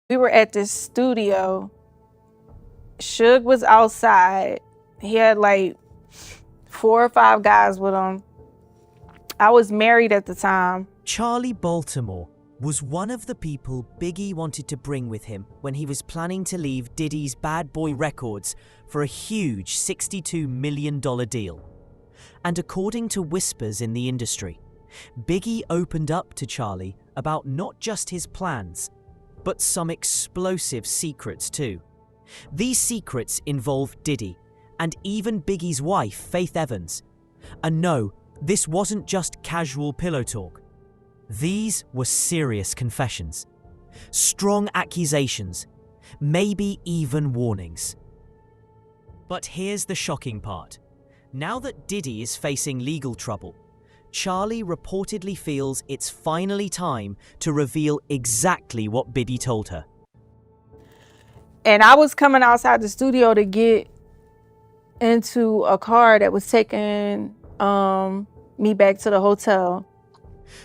We were at this studio. Suge was outside. He had like 4 or 5 guys with him. I was married at the time. Charli Baltimore was one of the people Biggie wanted to bring with him when he was planning to leave Diddy's Bad Boy Records for a huge $62 million deal. And according to whispers in the industry, Biggie opened up to Charli about not just his plans, but some explosive secrets too. These secrets involved Diddy and even Biggie's wife, Faith Evans. And no, this wasn't just casual pillow talk. These were serious confessions, strong accusations, maybe even warnings. But here's the shocking part. Now that Diddy is facing legal trouble, Charli reportedly feels it's finally time to reveal exactly what Biggie told her. And I was coming outside the studio to get into a car that was taking me back to the hotel.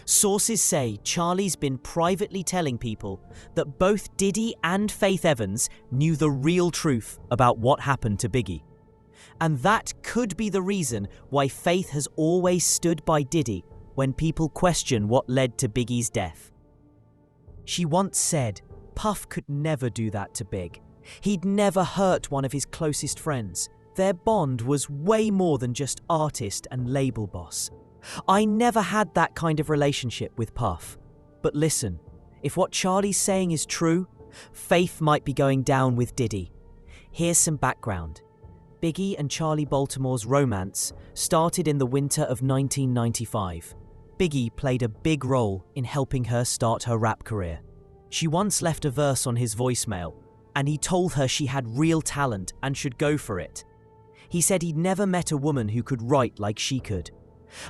Sources say Charli's been privately telling people that both Diddy and Faith Evans knew the real truth about what happened to Biggie. And that could be the reason why Faith has always stood by Diddy when people question what led to Biggie's death. She once said Puff could never do that to Big. He'd never hurt one of his closest friends. Their bond was way more than just artist and label boss. I never had that kind of relationship with Puff. But listen, if what Charli's saying is true, Faith might be going down with Diddy. Here's some background. Biggie and Charli Baltimore's romance started in the winter of 1995. Biggie played a big role in helping her start her rap career. She once left a verse on his voicemail, and he told her she had real talent and should go for it. He said he'd never met a woman who could write like she could.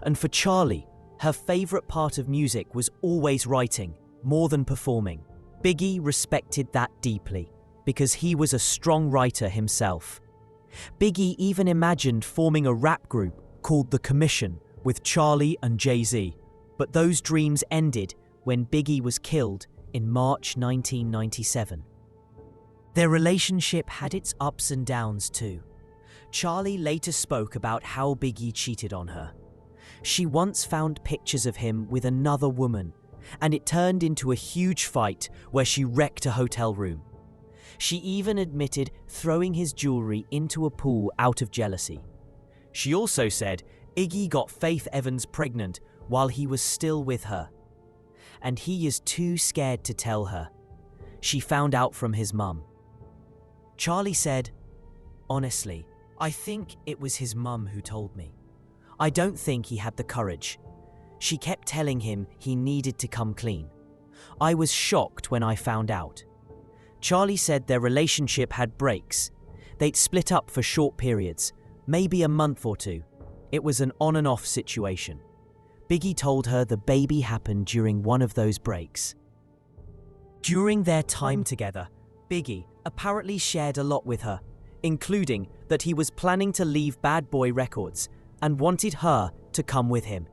And for Charli, her favourite part of music was always writing, more than performing. Biggie respected that deeply, because he was a strong writer himself. Biggie even imagined forming a rap group called The Commission with Charli and Jay-Z, but those dreams ended when Biggie was killed in March 1997. Their relationship had its ups and downs too. Charli later spoke about how Biggie cheated on her. She once found pictures of him with another woman, and it turned into a huge fight where she wrecked a hotel room. She even admitted throwing his jewelry into a pool out of jealousy. She also said Iggy got Faith Evans pregnant while he was still with her, and he is too scared to tell her. She found out from his mum. Charli said, "Honestly, I think it was his mum who told me. I don't think he had the courage. She kept telling him he needed to come clean. I was shocked when I found out." Charli said their relationship had breaks. They'd split up for short periods, maybe a month or two. It was an on and off situation. Biggie told her the baby happened during one of those breaks. During their time together, Biggie apparently shared a lot with her, including that he was planning to leave Bad Boy Records and wanted her to come with him.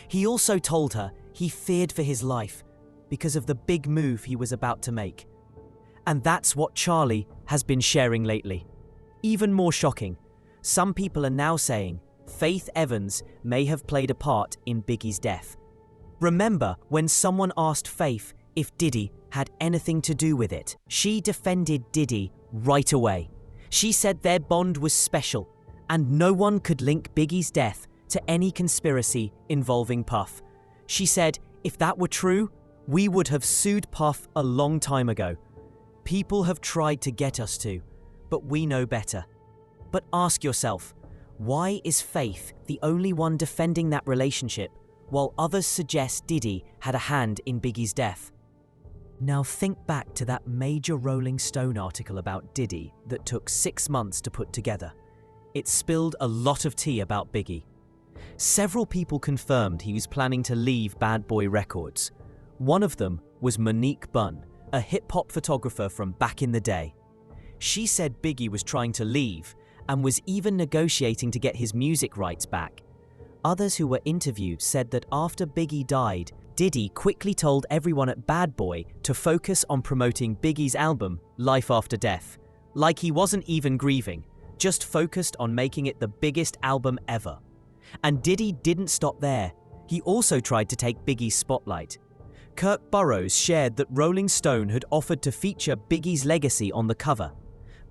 He also told her he feared for his life because of the big move he was about to make. And that's what Charli has been sharing lately. Even more shocking, some people are now saying Faith Evans may have played a part in Biggie's death. Remember when someone asked Faith if Diddy had anything to do with it? She defended Diddy right away. She said their bond was special, and no one could link Biggie's death to any conspiracy involving Puff. She said, if that were true, we would have sued Puff a long time ago. People have tried to get us to, but we know better. But ask yourself, why is Faith the only one defending that relationship, while others suggest Diddy had a hand in Biggie's death? Now think back to that major Rolling Stone article about Diddy that took 6 months to put together. It spilled a lot of tea about Biggie. Several people confirmed he was planning to leave Bad Boy Records. One of them was Monique Bunn, a hip-hop photographer from back in the day. She said Biggie was trying to leave and was even negotiating to get his music rights back. Others who were interviewed said that after Biggie died, Diddy quickly told everyone at Bad Boy to focus on promoting Biggie's album, Life After Death. Like he wasn't even grieving, just focused on making it the biggest album ever. And Diddy didn't stop there. He also tried to take Biggie's spotlight. Kirk Burroughs shared that Rolling Stone had offered to feature Biggie's legacy on the cover.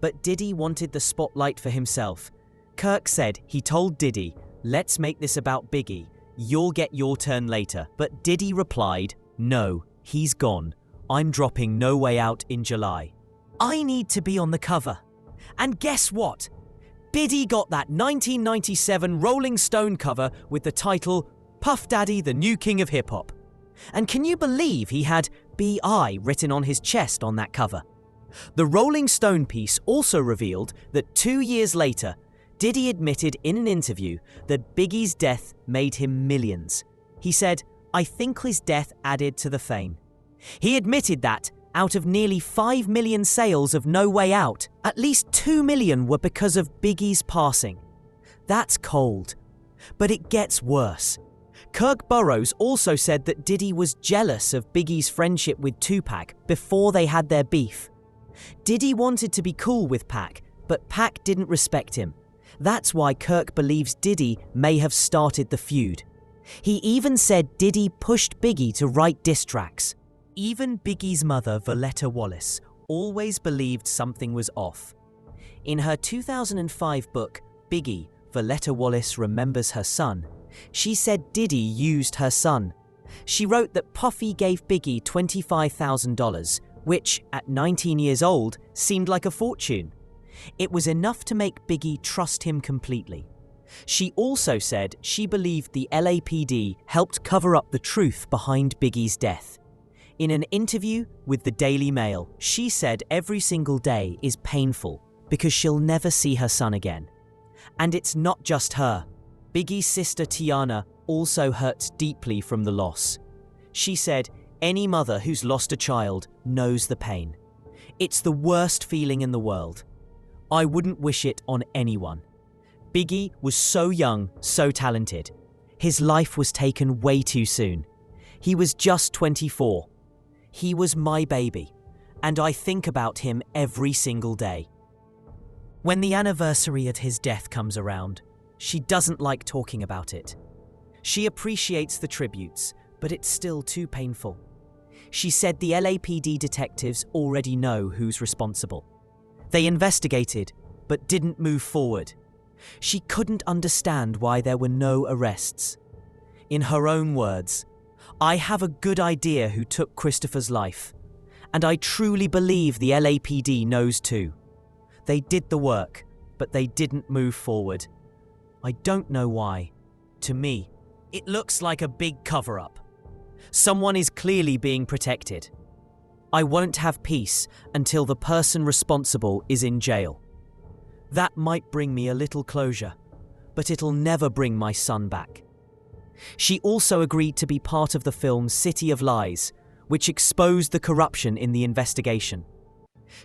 But Diddy wanted the spotlight for himself. Kirk said he told Diddy, "Let's make this about Biggie. You'll get your turn later." But Diddy replied, "No, he's gone. I'm dropping No Way Out in July. I need to be on the cover." And guess what? Diddy got that 1997 Rolling Stone cover with the title Puff Daddy, the New King of Hip Hop. And can you believe he had B.I. written on his chest on that cover? The Rolling Stone piece also revealed that 2 years later, Diddy admitted in an interview that Biggie's death made him millions. He said, "I think his death added to the fame." He admitted that, out of nearly 5 million sales of No Way Out, at least 2 million were because of Biggie's passing. That's cold. But it gets worse. Kirk Burroughs also said that Diddy was jealous of Biggie's friendship with Tupac before they had their beef. Diddy wanted to be cool with Pac, but Pac didn't respect him. That's why Kirk believes Diddy may have started the feud. He even said Diddy pushed Biggie to write diss tracks. Even Biggie's mother, Voletta Wallace, always believed something was off. In her 2005 book, Biggie, Voletta Wallace Remembers Her Son, she said Diddy used her son. She wrote that Puffy gave Biggie $25,000, which, at 19 years old, seemed like a fortune. It was enough to make Biggie trust him completely. She also said she believed the LAPD helped cover up the truth behind Biggie's death. In an interview with the Daily Mail, she said every single day is painful because she'll never see her son again. And it's not just her. Biggie's sister Tiana also hurts deeply from the loss. She said, "Any mother who's lost a child knows the pain. It's the worst feeling in the world. I wouldn't wish it on anyone. Biggie was so young, so talented. His life was taken way too soon. He was just 24. He was my baby, and I think about him every single day." When the anniversary of his death comes around, she doesn't like talking about it. She appreciates the tributes, but it's still too painful. She said the LAPD detectives already know who's responsible. They investigated, but didn't move forward. She couldn't understand why there were no arrests. In her own words, "I have a good idea who took Christopher's life, and I truly believe the LAPD knows too. They did the work, but they didn't move forward. I don't know why. To me, it looks like a big cover-up. Someone is clearly being protected. I won't have peace until the person responsible is in jail. That might bring me a little closure, but it'll never bring my son back." She also agreed to be part of the film City of Lies, which exposed the corruption in the investigation.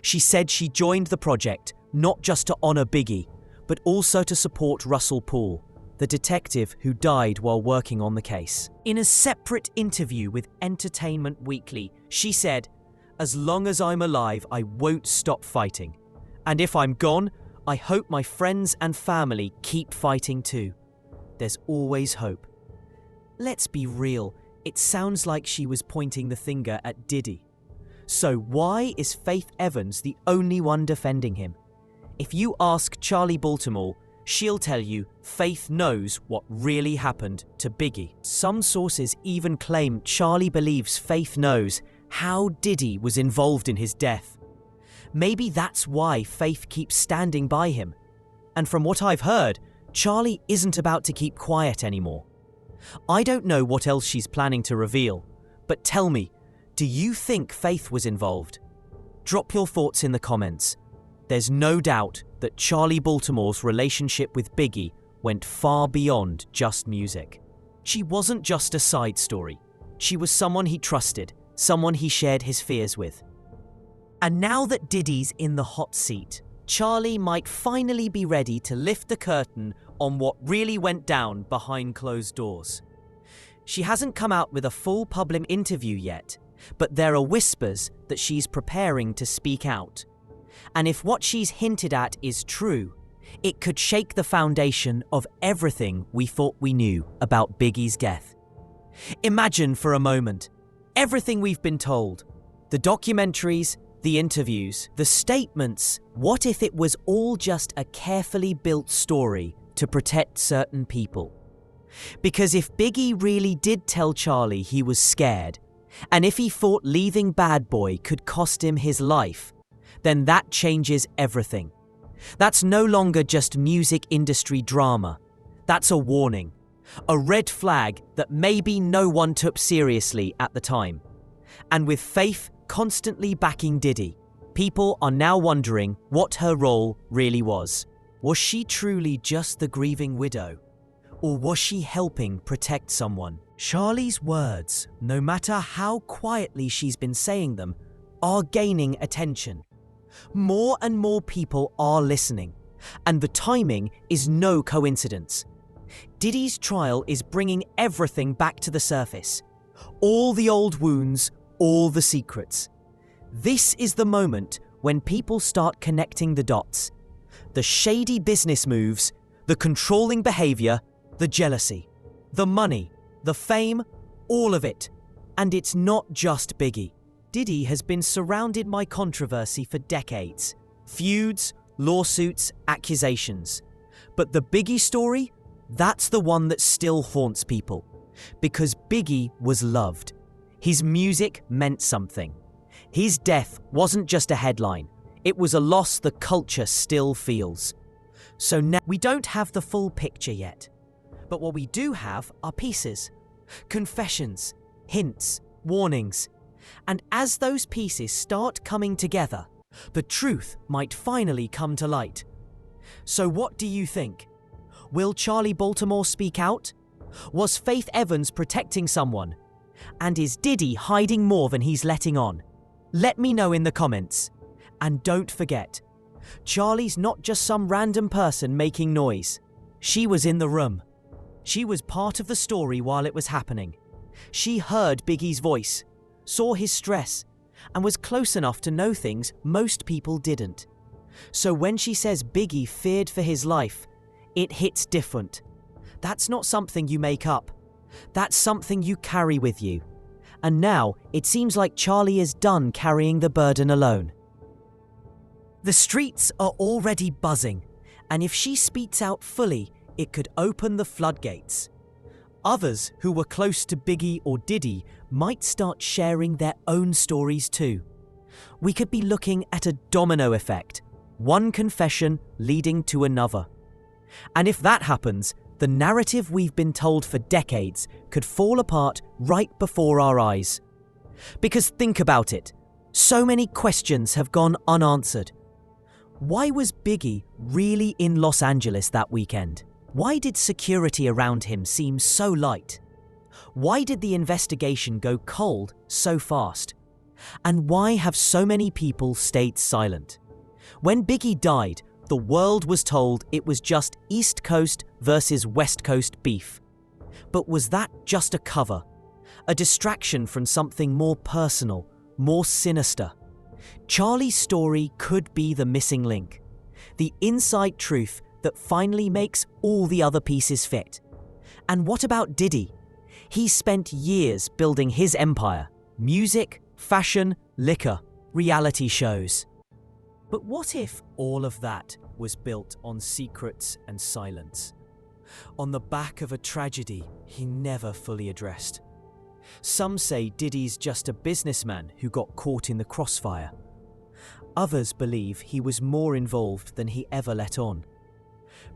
She said she joined the project not just to honor Biggie, but also to support Russell Poole, the detective who died while working on the case. In a separate interview with Entertainment Weekly, she said, "As long as I'm alive, I won't stop fighting. And if I'm gone, I hope my friends and family keep fighting too. There's always hope." Let's be real, it sounds like she was pointing the finger at Diddy. So why is Faith Evans the only one defending him? If you ask Charli Baltimore, she'll tell you Faith knows what really happened to Biggie. Some sources even claim Charli believes Faith knows how Diddy was involved in his death. Maybe that's why Faith keeps standing by him. And from what I've heard, Charli isn't about to keep quiet anymore. I don't know what else she's planning to reveal, but tell me, do you think Faith was involved? Drop your thoughts in the comments. There's no doubt that Charli Baltimore's relationship with Biggie went far beyond just music. She wasn't just a side story. She was someone he trusted, someone he shared his fears with. And now that Diddy's in the hot seat, Charli might finally be ready to lift the curtain on what really went down behind closed doors. She hasn't come out with a full public interview yet, but there are whispers that she's preparing to speak out. And if what she's hinted at is true, it could shake the foundation of everything we thought we knew about Biggie's death. Imagine for a moment everything we've been told. The documentaries, the interviews, the statements. What if it was all just a carefully built story to protect certain people? Because if Biggie really did tell Charli he was scared, and if he thought leaving Bad Boy could cost him his life, then that changes everything. That's no longer just music industry drama. That's a warning, a red flag that maybe no one took seriously at the time. And with Faith constantly backing Diddy, people are now wondering what her role really was. Was she truly just the grieving widow? Or was she helping protect someone? Charli's words, no matter how quietly she's been saying them, are gaining attention. More and more people are listening, and the timing is no coincidence. Diddy's trial is bringing everything back to the surface. All the old wounds, all the secrets. This is the moment when people start connecting the dots. The shady business moves, the controlling behavior, the jealousy, the money, the fame, all of it. And it's not just Biggie. Diddy has been surrounded by controversy for decades. Feuds, lawsuits, accusations. But the Biggie story, that's the one that still haunts people. Because Biggie was loved. His music meant something. His death wasn't just a headline. It was a loss the culture still feels. So now we don't have the full picture yet. But what we do have are pieces. Confessions, hints, warnings. And as those pieces start coming together, the truth might finally come to light. So what do you think? Will Charli Baltimore speak out? Was Faith Evans protecting someone? And is Diddy hiding more than he's letting on? Let me know in the comments. And don't forget, Charli's not just some random person making noise. She was in the room. She was part of the story while it was happening. She heard Biggie's voice, saw his stress, and was close enough to know things most people didn't. So when she says Biggie feared for his life, it hits different. That's not something you make up. That's something you carry with you. And now it seems like Charli is done carrying the burden alone. The streets are already buzzing, and if she speaks out fully, it could open the floodgates. Others who were close to Biggie or Diddy might start sharing their own stories too. We could be looking at a domino effect, one confession leading to another. And if that happens, the narrative we've been told for decades could fall apart right before our eyes. Because think about it, so many questions have gone unanswered. Why was Biggie really in Los Angeles that weekend? Why did security around him seem so light? Why did the investigation go cold so fast? And why have so many people stayed silent? When Biggie died, the world was told it was just East Coast versus West Coast beef. But was that just a cover? A distraction from something more personal, more sinister? Charli's story could be the missing link. The inside truth that finally makes all the other pieces fit. And what about Diddy? He spent years building his empire. Music, fashion, liquor, reality shows. But what if all of that was built on secrets and silence? On the back of a tragedy he never fully addressed. Some say Diddy's just a businessman who got caught in the crossfire. Others believe he was more involved than he ever let on.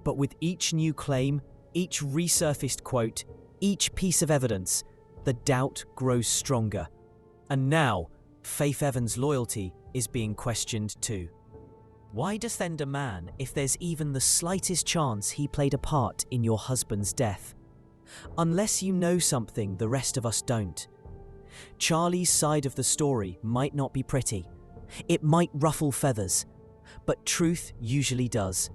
But with each new claim, each resurfaced quote, each piece of evidence, the doubt grows stronger. And now, Faith Evans' loyalty is being questioned too. Why defend a man if there's even the slightest chance he played a part in your husband's death? Unless you know something the rest of us don't. Charli's side of the story might not be pretty. It might ruffle feathers. But truth usually does.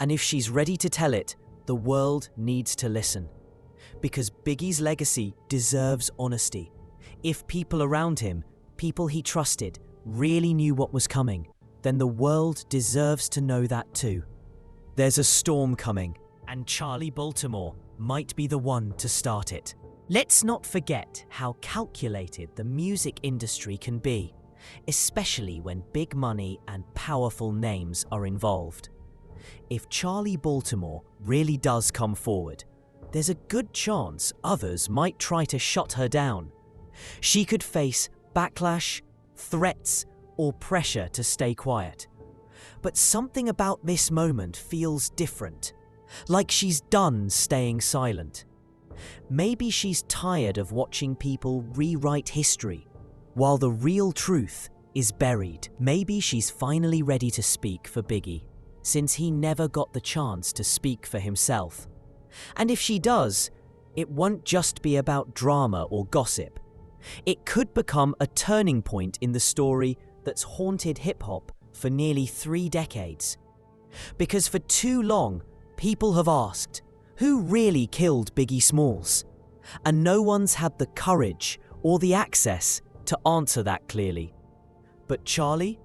And if she's ready to tell it, the world needs to listen. Because Biggie's legacy deserves honesty. If people around him, people he trusted, really knew what was coming, then the world deserves to know that too. There's a storm coming, and Charli Baltimore might be the one to start it. Let's not forget how calculated the music industry can be, especially when big money and powerful names are involved. If Charli Baltimore really does come forward, there's a good chance others might try to shut her down. She could face backlash, threats, or pressure to stay quiet. But something about this moment feels different, like she's done staying silent. Maybe she's tired of watching people rewrite history, while the real truth is buried. Maybe she's finally ready to speak for Biggie, since he never got the chance to speak for himself. And if she does, it won't just be about drama or gossip. It could become a turning point in the story that's haunted hip-hop for nearly 3 decades. Because for too long, people have asked, who really killed Biggie Smalls? And no one's had the courage or the access to answer that clearly. But Charli,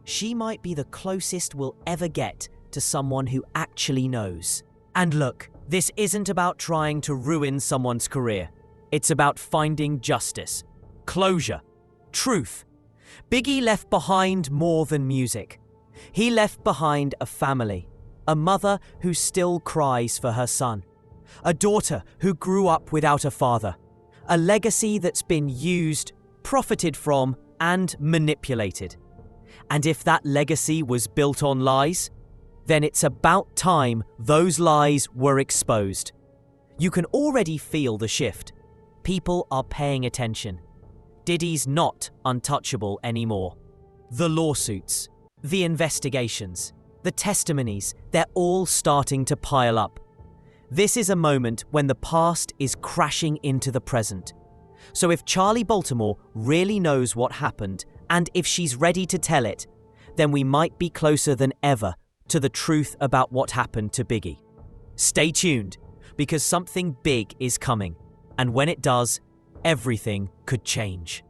she might be the closest we'll ever get to someone who actually knows. And look, this isn't about trying to ruin someone's career. It's about finding justice, closure, truth. Biggie left behind more than music. He left behind a family, a mother who still cries for her son, a daughter who grew up without a father, a legacy that's been used, profited from, and manipulated. And if that legacy was built on lies, then it's about time those lies were exposed. You can already feel the shift. People are paying attention. Diddy's not untouchable anymore. The lawsuits, the investigations, the testimonies, they're all starting to pile up. This is a moment when the past is crashing into the present. So if Charli Baltimore really knows what happened, and if she's ready to tell it, then we might be closer than ever to the truth about what happened to Biggie. Stay tuned, because something big is coming, and when it does, everything could change.